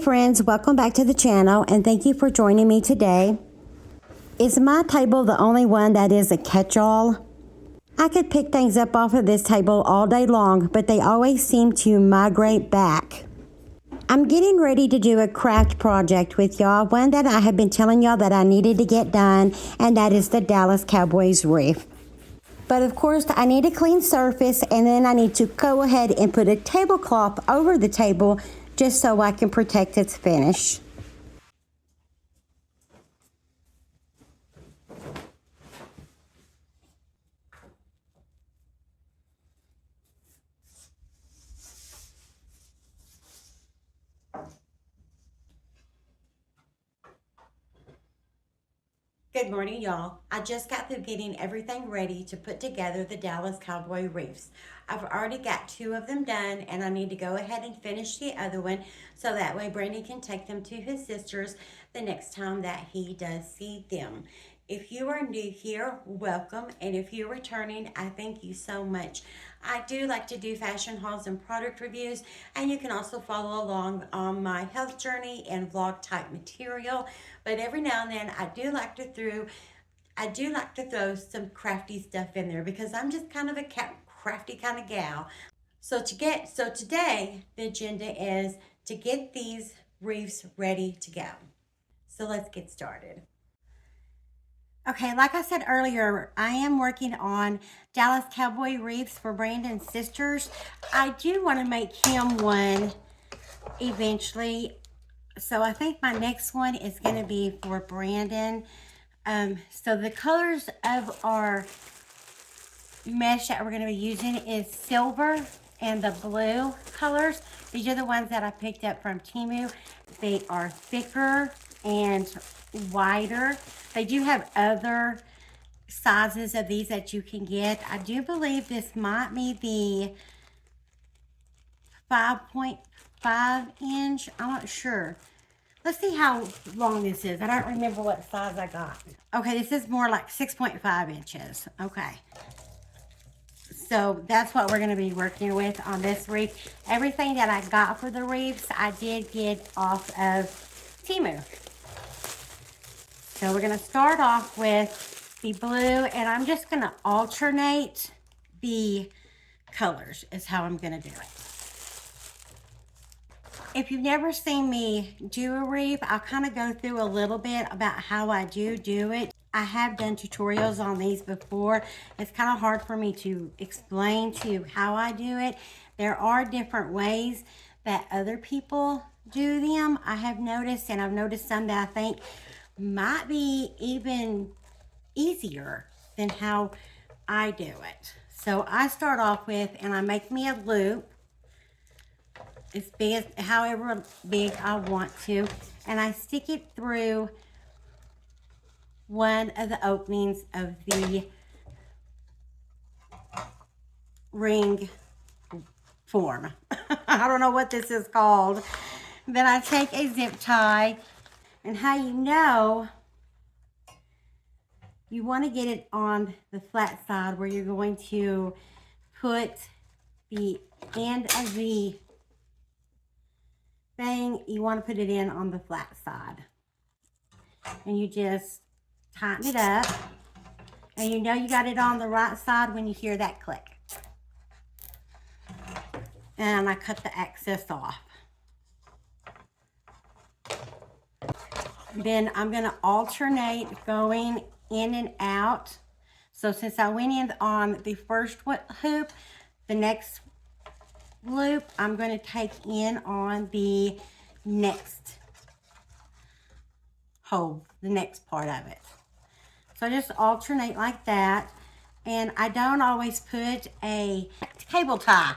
friends, welcome back to the channel and thank you for joining me today. Is my table the only one that is a catch-all? I could pick things up off of this table all day long, but they always seem to migrate back. I'm getting ready to do a craft project with y'all, one that I have been telling y'all that I needed to get done, and that is the Dallas Cowboys Weath. But of course, I need a clean surface, and then I need to go ahead and put a tablecloth over the table just so I can protect its finish. Good morning, y'all. I just got through getting everything ready to put together the Dallas Cowboy Wreaths. I've already got 2 of them done, and I need to go ahead and finish the other one so that way Brandon can take them to his sisters the next time that he does see them. If you are new here, welcome, and if you're returning, I thank you so much. I do like to do fashion hauls and product reviews, and you can also follow along on my health journey and vlog type material. But every now and then, I do like to throw some crafty stuff in there because I'm just kind of a crafty kind of gal. So today the agenda is to get these wreaths ready to go. So let's get started. Okay, like I said earlier, I am working on Dallas Cowboy Wreaths for Brandon's sisters. I do want to make him one eventually. So I think my next one is going to be for Brandon. So the colors of our mesh that we're going to be using is silver and the blue colors. These are the ones that I picked up from TEMU. They are thicker and wider. They do have other sizes of these that you can get. I do believe this might be the 5.5 inch. I'm not sure. Let's see how long this is. I don't remember what size I got. Okay, this is more like 6.5 inches. Okay. So that's what we're going to be working with on this wreath. Everything that I got for the wreaths, I did get off of TEMU. So we're going to start off with the blue, and I'm just going to alternate the colors is how I'm going to do it. If you've never seen me do a wreath, I'll kind of go through a little bit about how I do it. I have done tutorials on these before. It's kind of hard for me to explain to you how I do it. There are different ways that other people do them, I have noticed, and I've noticed some that I think might be even easier than how I do it. So I start off with, and I make me a loop as big as, however big I want to, and I stick it through one of the openings of the ring form. I don't know what this is called. Then I take a zip tie, and how you know you want to get it on the flat side where you're going to put the end of the thing, you want to put it in on the flat side. And you just tighten it up. And you know you got it on the right side when you hear that click. And I cut the excess off. Then I'm going to alternate going in and out. So since I went in on the first hoop, the next loop I'm going to take in on the next hole, the next part of it. So just alternate like that. And I don't always put a cable tie.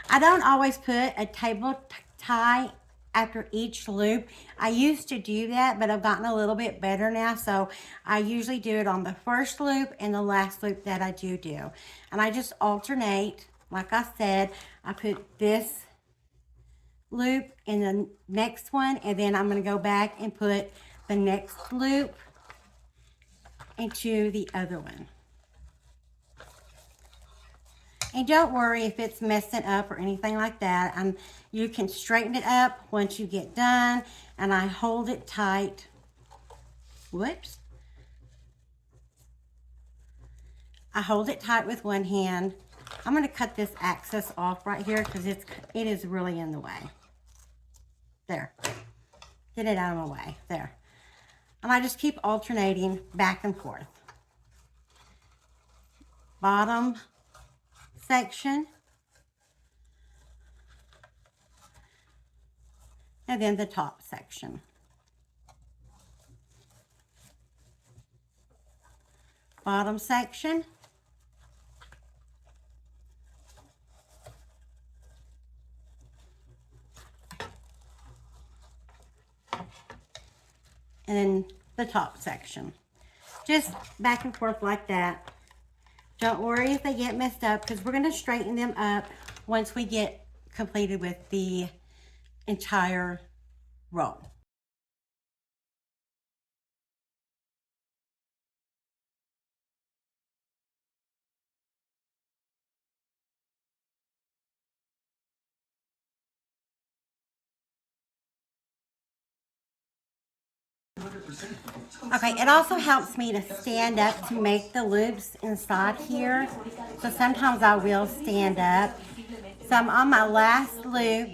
I don't always put a table tie after each loop. I used to do that, but I've gotten a little bit better now. So I usually do it on the first loop and the last loop that I do. And I just alternate. Like I said, I put this loop in the next one, and then I'm going to go back and put the next loop into the other one. And don't worry if it's messing up or anything like that. You can straighten it up once you get done. And I hold it tight. Whoops. I hold it tight with one hand. I'm going to cut this excess off right here because it is really in the way. There. Get it out of my way. There. And I just keep alternating back and forth. Bottom section. And then the top section. Bottom section. And then the top section. Just back and forth like that. Don't worry if they get messed up because we're going to straighten them up once we get completed with the entire roll. Okay, it also helps me to stand up to make the loops inside here. So sometimes I will stand up. So I'm on my last loop.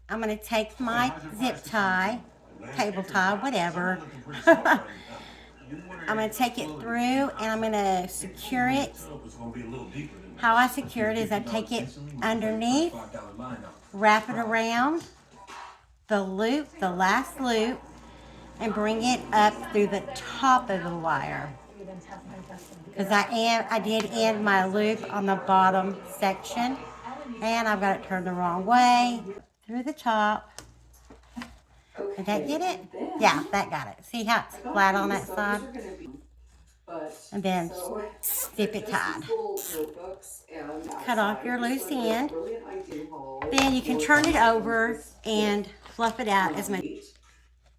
I'm going to take my zip tie, cable tie, whatever. I'm going to take it through and I'm going to secure it. How I secure it is I take it underneath, wrap it around the loop, the last loop, and bring it up through the top of the wire. Because I did end my loop on the bottom section, and I've got it turned the wrong way. Through the top. Did that get it? Yeah, that got it. See how it's flat on that side? And then snip it tied. Cut off your loose end. Then you can turn it over and fluff it out as much.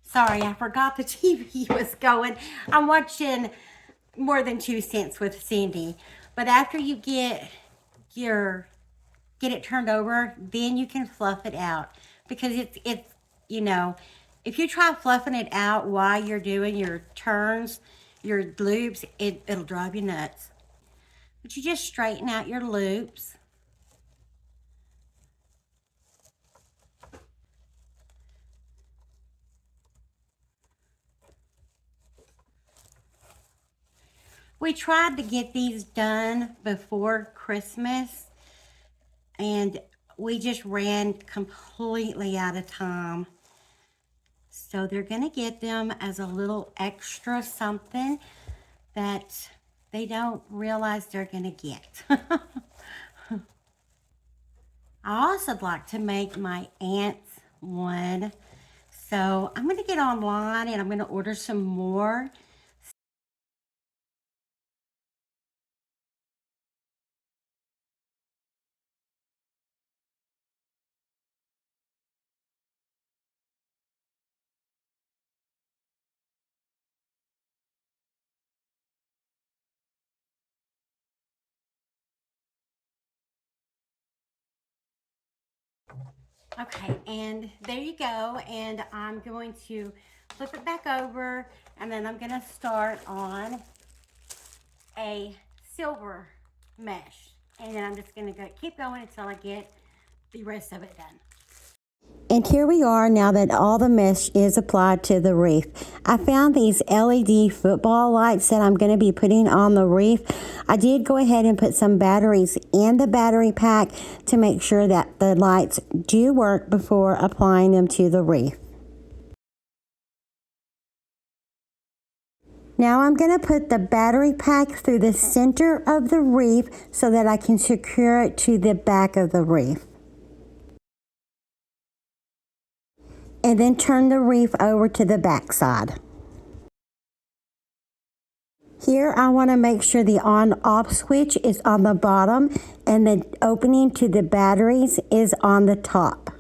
Sorry, I forgot the TV was going. I'm watching More Than 2 Cents with Cindy. But after you get it turned over, then you can fluff it out. Because it's you know, if you try fluffing it out while you're doing your turns, your loops, it'll drive you nuts. But you just straighten out your loops. We tried to get these done before Christmas, and we just ran completely out of time. So they're going to get them as a little extra something that they don't realize they're going to get. I also like to make my aunt's one. So I'm going to get online and I'm going to order some more. Okay, and there you go, and I'm going to flip it back over, and then I'm going to start on a silver mesh, and then I'm just going to keep going until I get the rest of it done. And here we are now that all the mesh is applied to the wreath. I found these LED football lights that I'm going to be putting on the wreath. I did go ahead and put some batteries in the battery pack to make sure that the lights do work before applying them to the wreath. Now I'm going to put the battery pack through the center of the wreath so that I can secure it to the back of the wreath. And then turn the wreath over to the back side. Here I want to make sure the on-off switch is on the bottom and the opening to the batteries is on the top.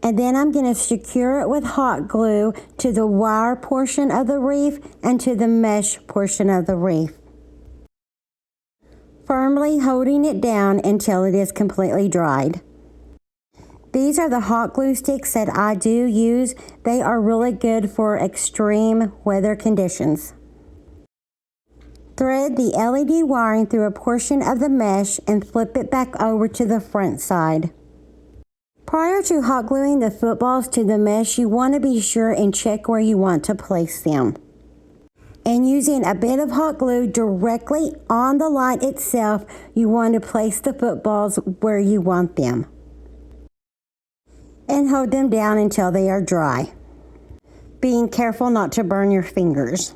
And then I'm going to secure it with hot glue to the wire portion of the wreath and to the mesh portion of the wreath. Firm firmly holding it down until it is completely dried. These are the hot glue sticks that I do use. They are really good for extreme weather conditions. Thread the LED wiring through a portion of the mesh and flip it back over to the front side. Prior to hot gluing the footballs to the mesh, you want to be sure and check where you want to place them. And using a bit of hot glue directly on the light itself, you want to place the footballs where you want them. And hold them down until they are dry, being careful not to burn your fingers.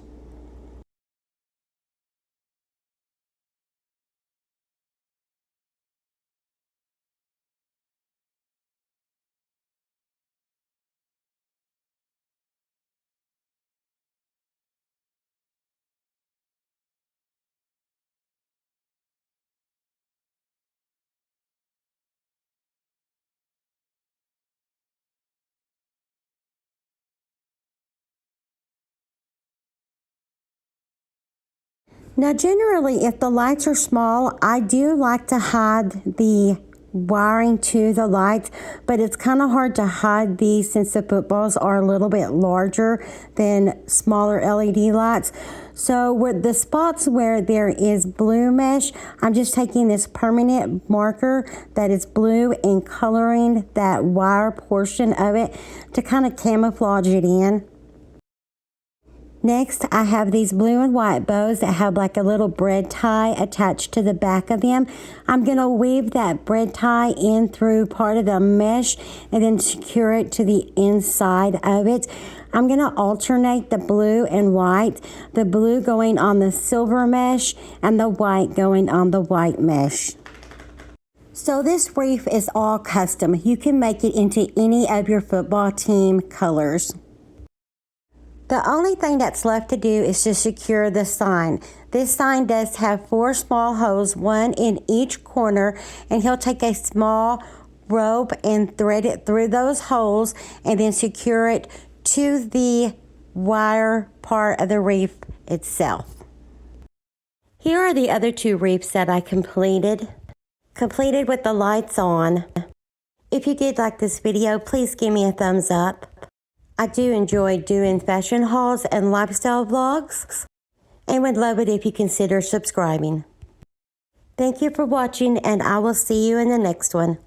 Now generally, if the lights are small, I do like to hide the wiring to the lights, but it's kind of hard to hide these since the footballs are a little bit larger than smaller LED lights. So with the spots where there is blue mesh, I'm just taking this permanent marker that is blue and coloring that wire portion of it to kind of camouflage it in. Next, I have these blue and white bows that have like a little bread tie attached to the back of them. I'm going to weave that bread tie in through part of the mesh and then secure it to the inside of it. I'm going to alternate the blue and white, the blue going on the silver mesh and the white going on the white mesh. So this wreath is all custom. You can make it into any of your football team colors. The only thing that's left to do is to secure the sign. This sign does have 4 small holes, one in each corner, and he'll take a small rope and thread it through those holes and then secure it to the wire part of the wreath itself. Here are the other 2 wreaths that I completed with the lights on. If you did like this video, please give me a thumbs up. I do enjoy doing fashion hauls and lifestyle vlogs, and would love it if you consider subscribing. Thank you for watching, and I will see you in the next one.